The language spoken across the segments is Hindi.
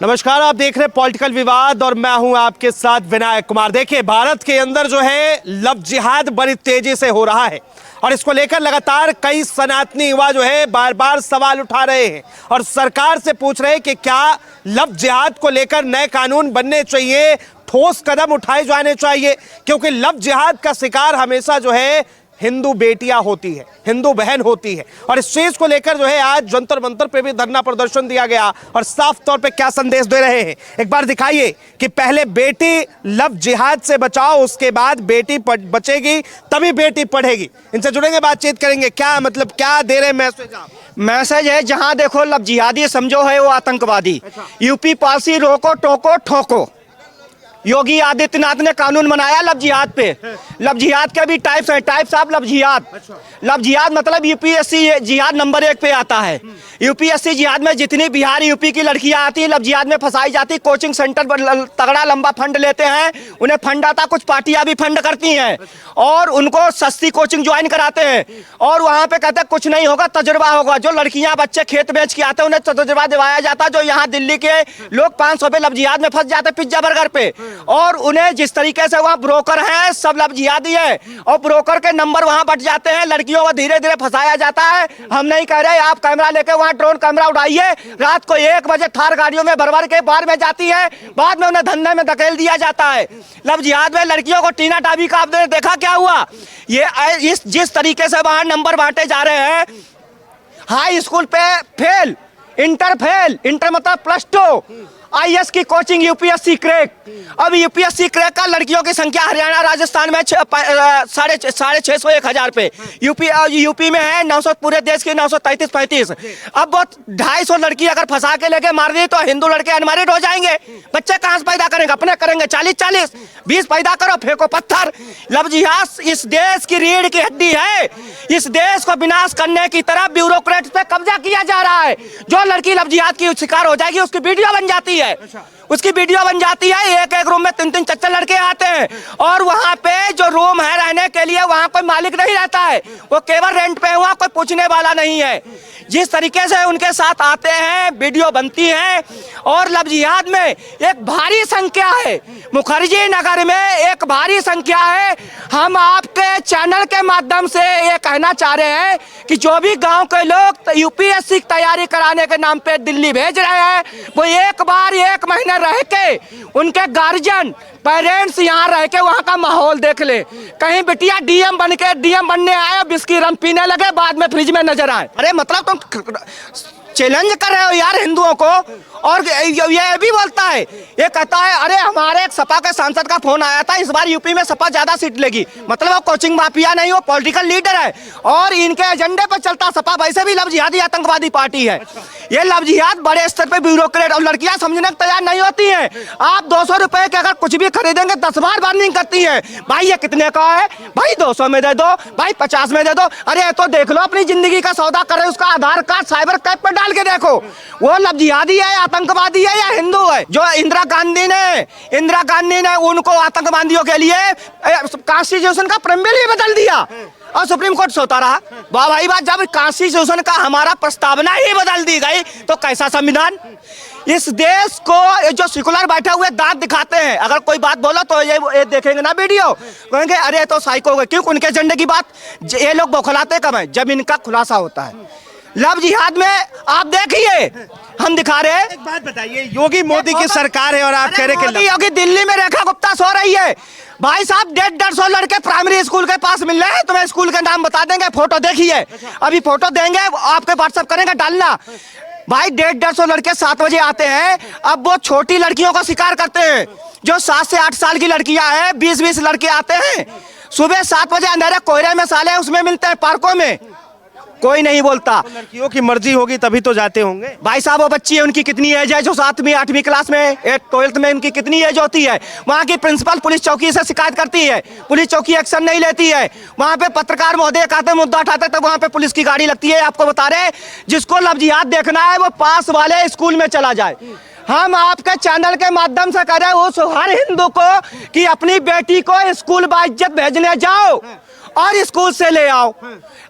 नमस्कार, आप देख रहे हैं पॉलिटिकल विवाद और मैं हूं आपके साथ विनायक कुमार। देखिए, भारत के अंदर जो है लव जिहाद बड़ी तेजी से हो रहा है और इसको लेकर लगातार कई सनातनी युवा जो है बार बार सवाल उठा रहे हैं और सरकार से पूछ रहे हैं कि क्या लव जिहाद को लेकर नए कानून बनने चाहिए, ठोस कदम उठाए जाने चाहिए, क्योंकि लव जिहाद का शिकार हमेशा जो है हिंदू बेटियां होती है, हिंदू बहन होती है। और इस चीज को लेकर जो है आज जंतर मंतर पे भी धरना प्रदर्शन दिया गया और साफ तौर पे क्या संदेश दे रहे हैं एक बार दिखाइए कि पहले बेटी लव जिहाद से बचाओ, उसके बाद बेटी बचेगी तभी बेटी पढ़ेगी। इनसे जुड़ेंगे, बातचीत करेंगे। क्या मतलब, क्या दे रहे मैसेज आप? मैसेज है जहां देखो लव जिहादी समझो है वो आतंकवादी। यूपी पॉलिसी रोको टोको ठोको। योगी आदित्यनाथ ने कानून बनाया लव जिहाद पे। लव जिहाद के भी टाइप्स हैं, टाइप्स ऑफ लव जिहाद। लव जिहाद मतलब यूपीएससी जिहाद नंबर 1 पे आता है। यूपीएससी जिहाद में जितनी बिहार यूपी की लड़कियां आती हैं लव जिहाद में फंसाई जाती, कोचिंग सेंटर पर तगड़ा लंबा फंड लेते हैं, उन्हें फंड आता, कुछ पार्टियां भी फंड करती हैं और उनको सस्ती कोचिंग ज्वाइन कराते हैं और वहां पे कहते हैं कुछ नहीं होगा, तजुर्बा होगा। जो लड़कियां बच्चे खेत बेच के आते हैं उन्हें तजुर्बा दिवाया जाता है। जो यहाँ दिल्ली के लोग 500 पे लव जिहाद में फंस जाते हैं पिज्जा बर्गर पे, और उन्हें जिस तरीके से वहाँ ब्रोकर हैं सब लव जिहादी है और ब्रोकर के नंबर वहाँ बट जाते हैं, लड़कियों को धीरे धीरे फंसाया जाता है। हम नहीं कह रहे आप कैमरा लेके वहाँ ड्रोन कैमरा उड़ाइए, रात को 1 बजे थार गाड़ियों में भर के बाहर में जाती है, बाद में उन्हें धंधे में धकेल दिया जाता है। लव जिहाद में लड़कियों को टीना टाबी का आपने देखा क्या हुआ? ये जिस तरीके से वहाँ नंबर बांटे जा रहे हैं, हाई स्कूल पे फेल, इंटर फेल, इंटर मतलब +2, आईएएस की कोचिंग यूपीएससी क्रैक। अब यूपीएससी क्रैक का लड़कियों की संख्या हरियाणा राजस्थान में 650 1000 पे, यूपी में है 900, पूरे देश की 933-35। अब वो 250 लड़की अगर फंसा के लेके मार दी तो हिंदू लड़के अनमैरिड हो जाएंगे। बच्चे कहां से पैदा करेंगे? अपने करेंगे 40-40, 20 पैदा करो, फेंको पत्थर। लव जिहाद इस देश की रीढ़ की हड्डी है। इस देश को विनाश करने की तरफ ब्यूरोक्रेट पे कब्जा किया जा रहा है। जो लड़की लव जिहाद की शिकार हो जाएगी उसकी वीडियो बन जाती है, उसकी वीडियो बन जाती है। एक रूम में 3-3 4-4 लड़के आते हैं और वहां पे जो रूम है रहने के लिए वहां कोई मालिक नहीं रहता है, वो केवल रेंट पे, वहां कोई पूछने वाला नहीं है। जिस तरीके से उनके साथ आते हैं, वीडियो बनती है और लव जिहाद में एक भारी संख्या है, मुखर्जी नगर में एक भारी संख्या है। हम आपके चैनल के माध्यम से ये कहना चाह रहे हैं कि जो भी गांव के लोग यूपीएससी की तैयारी कराने के नाम पे दिल्ली भेज रहे हैं, वो एक बार 1 महीना रह के उनके गार्जियन पेरेंट्स यहाँ रह के वहाँ का माहौल देख ले। कहीं बिटिया डीएम बनने आए, बिस्की रम पीने लगे, बाद में फ्रिज में नजर आए। अरे मतलब तुम चैलेंज कर रहे हो यार हिंदुओं को। और ये भी बोलता है, ये कहता है अरे हमारे एक सपा के सांसद का फोन आया था, इस बार यूपी में सपा ज्यादा सीट लेगी। मतलब वो कोचिंग माफिया नहीं, वो पॉलिटिकल लीडर है और इनके एजेंडे पर चलता सपा वैसे भी लव जिहादी आतंकवादी पार्टी है। ये लव जिहाद बड़े स्तर पे ब्यूरोक्रेट और लड़कियां समझने को तैयार नहीं होती हैं। आप 200 रुपए के अगर कुछ भी खरीदेंगे 10 बार बार्गेनिंग करती है। भाई ये कितने का है? भाई 200 में दे दो, भाई 50 में दे दो। अरे तो देख लो अपनी जिंदगी का सौदा कर रहे, उसका आधार कार्ड साइबर कैफ पर डाल के देखो, वो लव जिहादी है, आतंकवादी है या हिंदू है। जो इंदिरा गांधी ने उनको आतंकवादियों के लिए कॉन्स्टिट्यूशन का प्रेम्बल ही बदल दिया और सुप्रीम कोर्ट सोता रहा। वाह भाई वाह, जब कॉन्स्टिट्यूशन का हमारा प्रस्तावना ही बदल दी गई तो कैसा संविधान। इस देश को जो सेकुलर बैठे हुए दांत दिखाते हैं, अगर कोई बात बोलो तो ये देखेंगे ना वीडियो, कहेंगे अरे तो साइको हो गए। क्यों? उनके एजेंडे की बात ये लोग बौखलाते कब है? जब इनका खुलासा होता है। लव जिहाद में आप देखिए, हम दिखा रहे हैं। एक बात बताइए, योगी मोदी की सरकार है और आप कह रहे कि योगी दिल्ली में रेखा गुप्ता सो रही है। भाई साहब 150 लड़के प्राइमरी स्कूल के पास मिल रहे हैं, तुम्हें स्कूल के नाम बता देंगे, फोटो देखिए, अभी फोटो देंगे आपके व्हाट्सएप करेंगे, डालना। भाई 150 लड़के 7 बजे आते हैं। अब वो छोटी लड़कियों का शिकार करते हैं, जो 7 से 8 साल की लड़कियां हैं, 20-20 लड़के आते हैं। सुबह 7 बजे अंधेरे कोहरे में साले उसमें मिलते हैं, पार्कों में, कोई नहीं बोलता। तो लड़कियों की मर्जी होगी तभी तो जाते होंगे। भाई साहब वो बच्ची है, उनकी कितनी एज है? जो 7वीं 8वीं क्लास में, 12th में, उनकी कितनी एज होती है? वहाँ की प्रिंसिपल पुलिस चौकी से शिकायत करती है, पुलिस चौकी एक्शन नहीं लेती है। वहाँ पे पत्रकार महोदय कहते मुद्दा उठाते तब वहाँ पे पुलिस की गाड़ी लगती है। आपको बता रहे, जिसको लव जिहाद देखना है वो पास वाले स्कूल में चला जाए। हम आपके चैनल के माध्यम से कह रहे हैं उस हर हिंदू को कि अपनी बेटी को स्कूल बाइज्जत भेजने जाओ और स्कूल से ले आओ।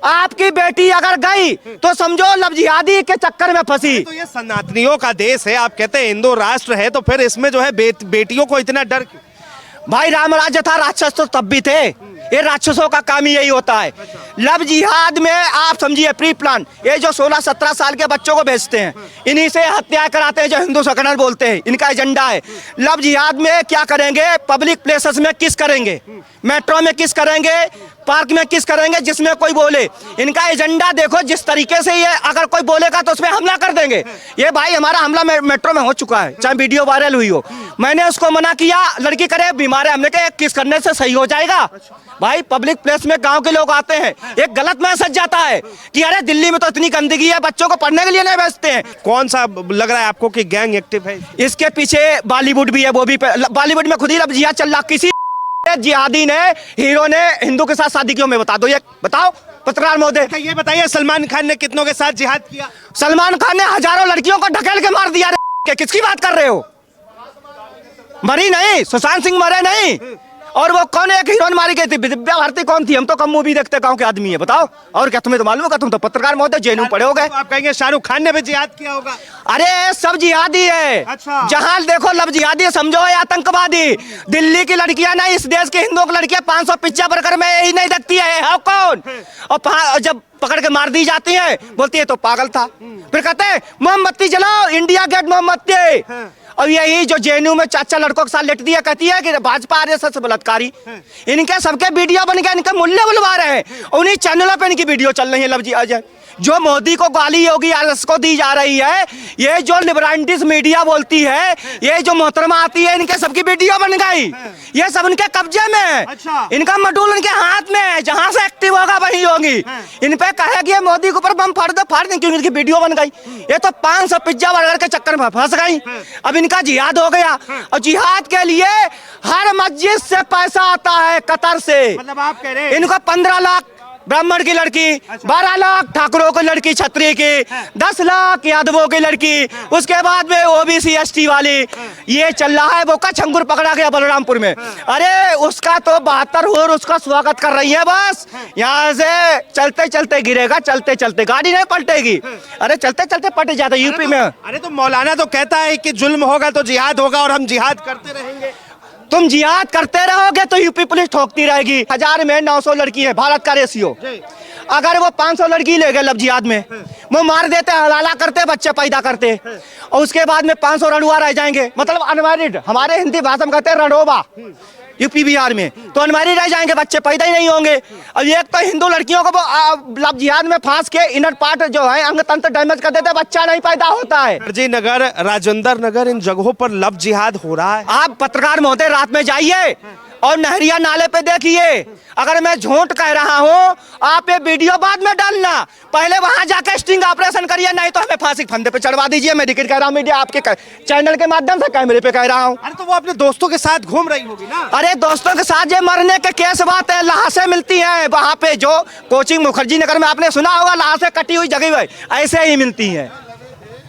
आपकी बेटी अगर गई तो समझो लव जिहादी के चक्कर में फंसी। तो ये सनातनियों का देश है, आप कहते हैं हिंदू राष्ट्र है, तो फिर इसमें जो है बेटियों को इतना डर क्यों? भाई राम राज्य था, राक्षस तो तब भी थे। ये राक्षसों का काम ही यही होता है। लव जिहाद में आप समझिए प्री प्लान, ये जो 16-17 साल के बच्चों को भेजते हैं, इन्हीं से हत्या कराते हैं, जो हिंदू सकनर बोलते हैं, इनका एजेंडा है। लव जिहाद में क्या करेंगे, पब्लिक प्लेसेस में किस करेंगे, मेट्रो में किस करेंगे, पार्क में किस करेंगे, जिसमें कोई बोले। इनका एजेंडा देखो, जिस तरीके से ये अगर कोई बोलेगा तो उसमें हमला कर देंगे। ये भाई हमारा हमला मेट्रो में हो चुका है, चाहे वीडियो वायरल हुई हो। मैंने उसको मना किया, लड़की करे बीमार है, हमने कहा किस करने से सही हो जाएगा। भाई पब्लिक प्लेस में गांव के लोग आते हैं, एक गलत मैसेज जाता है कि अरे दिल्ली में तो इतनी गंदगी है, बच्चों को पढ़ने के लिए नहीं भेजते हैं। कौन सा लग रहा है आपको कि गैंग एक्टिव है? इसके पीछे बॉलीवुड भी है, वो भी बॉलीवुड में खुद ही लव जिहाद चल रहा। किसी जिहादी ने, हीरो ने हिंदू के साथ शादी क्यों में बता दो, ये बताओ पत्रकार महोदय। ये बताइए, सलमान खान ने कितनों के साथ जिहाद किया? सलमान खान ने हजारों लड़कियों को ढकेल के मार दिया। किसकी बात कर रहे हो? मरी नहीं, सुशांत सिंह मरे नहीं। और वो कौन एक हीरोइन मारी गई थी, दिव्या भारती कौन थी? हम तो कम मूवी देखते गांव के आदमी है, बताओ। और क्या तुम्हें तो मालूम होगा, तुम तो पत्रकार महोदय जेएनयू पढ़े हो गए। आप कहेंगे शाहरुख खान ने भी जिहाद किया होगा? अरे सब जिहादी है। अच्छा। जहां देखो लव जिहादी समझो है आतंकवादी। दिल्ली की लड़कियां ना, इस देश के हिंदुओं की लड़कियां 500 पिज्जा बर्गर में यही नहीं रखती है कौन? और जब पकड़ के मार दी जाती है, बोलती है तो पागल था। फिर कहते हैं मोमबत्ती जलाओ, इंडिया गेट मोमबत्ती। और यही जो जेएनयू में चाचा लड़कों के साथ लेट दिया, कहती है कि भाजपा आरएसएस बलात्कारी। इनके सबके वीडियो बन गए, इनके मूल्य बुलवा रहे हैं, उन्हीं चैनलों पे इनकी वीडियो चल रही है। लव जिहाद जो मोदी को गाली योगी आरएसएस को दी जा रही है, ये जो लिबरल्स मीडिया बोलती है, ये जो मोहतरमा आती है, इनके सबकी वीडियो बन गई। ये सब इनके कब्जे में है। अच्छा। इनका मडूल इनके हाथ में है, जहां से एक्टिव होगा वही होगी। इन पे कहेगी मोदी के ऊपर बम फाड़ दो, फाड़ दें, क्योंकि इनकी वीडियो बन गई। ये तो 500 पिज्जा बर्गर के चक्कर में फंस गई। अब इनका जिहाद हो गया, और जिहाद के लिए हर मस्जिद से पैसा आता है, कतर से। मतलब आप कह रहे हैं इनको 15 लाख ब्राह्मण की लड़की, 12 लाख ठाकुरों की लड़की छत्री की, 10 लाख यादवों की लड़की, उसके बाद में ओबीसी एसटी वाली, ये चल रहा है। वो का छंगुर पकड़ा गया बलरामपुर में, अरे उसका तो 72 और उसका स्वागत कर रही है। बस यहाँ से चलते चलते गिरेगा, चलते चलते गाड़ी नहीं पलटेगी। अरे चलते चलते पलट जाता यूपी में। अरे तो मौलाना तो कहता है कि जुल्म होगा तो जिहाद होगा, और हम जिहाद करते रहेंगे। तुम जिहाद करते रहोगे तो यूपी पुलिस ठोकती रहेगी। 1000 में 900 लड़की है, भारत का रेशियो। अगर वो 500 लड़की ले गए लव जिहाद में, वो मार देते, हलाला करते, बच्चे पैदा करते, और उसके बाद में 500 रड़ुआ रह जाएंगे, मतलब अनमैरिड। हमारे हिंदी भाषा में कहते हैं रड़ोबा, यूपी बिहार में तो अनमैरिड रह जाएंगे, बच्चे पैदा ही नहीं होंगे। अब एक तो हिंदू लड़कियों को वो लव जिहाद में फांस के इनर पार्ट जो है अंग तंत्र डैमेज कर देते, बच्चा नहीं पैदा होता है। जी नगर, राजेंद्र नगर, इन जगहों पर लव जिहाद हो रहा है। आप पत्रकार महोदय रात में जाइए और नहरिया नाले पे देखिए। अगर मैं झूठ कह रहा हूँ, आप ये वीडियो बाद में डालना, पहले वहां जाके स्टिंग ऑपरेशन करिए, नहीं तो हमें फांसी के फंदे पे चढ़वा दीजिए। मैं रिकॉर्ड कह रहा हूँ, मीडिया आपके चैनल के माध्यम से कैमरे पे कह रहा हूँ। अरे तो वो अपने दोस्तों के साथ घूम रही होगी ना? अरे दोस्तों के साथ ये मरने के केस बात है, लाशें मिलती हैं वहां पे। जो कोचिंग मुखर्जी नगर में आपने सुना होगा, लाशें कटी हुई जगह हुई ऐसे ही मिलती हैं।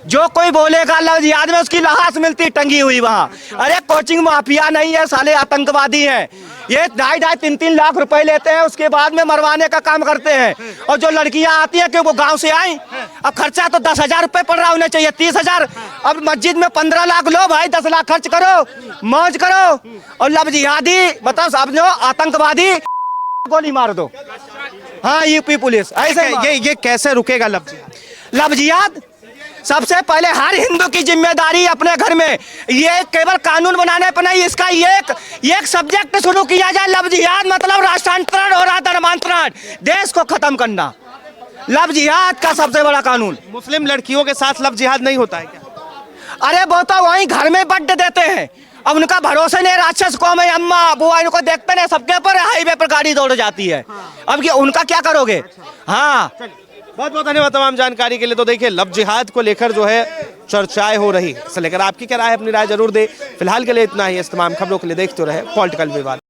जो कोई बोलेगा लव जिहाद में, उसकी लाश मिलती टंगी हुई वहां। अरे कोचिंग माफिया नहीं है साले, आतंकवादी हैं। ये 2.5 3 लाख रुपए लेते हैं, उसके बाद में मरवाने का काम करते हैं। और जो लड़कियां आती हैं कि वो गांव से आई, अब खर्चा तो 10,000 रुपए पड़ रहा होना चाहिए, 30,000। अब मस्जिद में 15 लाख लो भाई, 10 लाख खर्च करो, मौज करो। और लव जिहादी बताओ साहब, जो आतंकवादी गोली मार दो। हाँ यूपी पुलिस ऐसे। ये कैसे रुकेगा लव जिहाद? लव जिहाद सबसे पहले हर हिंदू की जिम्मेदारी अपने घर में, ये केवल कानून बनाने पर नहीं, इसका एक सब्जेक्ट शुरू किया जाए। लव जिहाद मतलब राष्ट्रांतरण और धर्मांतरण, देश को खत्म करना, लव जिहाद का सबसे बड़ा कानून। मुस्लिम लड़कियों के साथ लव जिहाद नहीं होता है क्या? अरे वो तो वहीं घर में बर्थडे देते हैं। अब उनका भरोसा नहीं, राक्षस कौम है, अम्मा बुआ इनको देखते नहीं, सबके ऊपर हाईवे पर गाड़ी दौड़ जाती है। अब उनका क्या करोगे? हाँ, बहुत बहुत धन्यवाद तमाम जानकारी के लिए। तो देखिए, लव जिहाद को लेकर जो है चर्चाएं हो रही है, इसे लेकर आपकी क्या राय है, अपनी राय जरूर दे। फिलहाल के लिए इतना ही। इस तमाम खबरों के लिए देखते रहे पॉलिटिकल विवाद।